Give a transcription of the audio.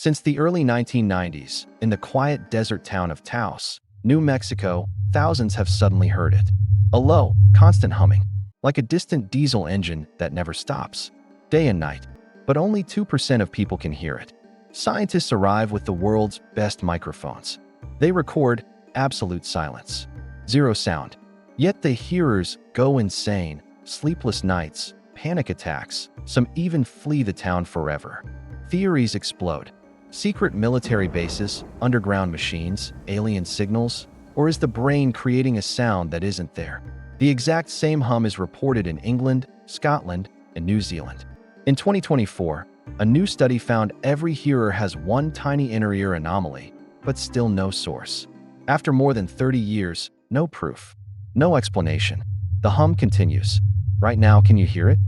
Since the early 1990s, in the quiet desert town of Taos, New Mexico, thousands have suddenly heard it. A low, constant humming, like a distant diesel engine that never stops, day and night. But only 2% of people can hear it. Scientists arrive with the world's best microphones. They record absolute silence. Zero sound. Yet the hearers go insane. Sleepless nights, panic attacks, some even flee the town forever. Theories explode. Secret military bases, underground machines, alien signals, or is the brain creating a sound that isn't there? The exact same hum is reported in England, Scotland, and New Zealand. In 2024, a new study found every hearer has one tiny inner ear anomaly, but still no source. After more than 30 years, no proof, no explanation. The hum continues. Right now, can you hear it?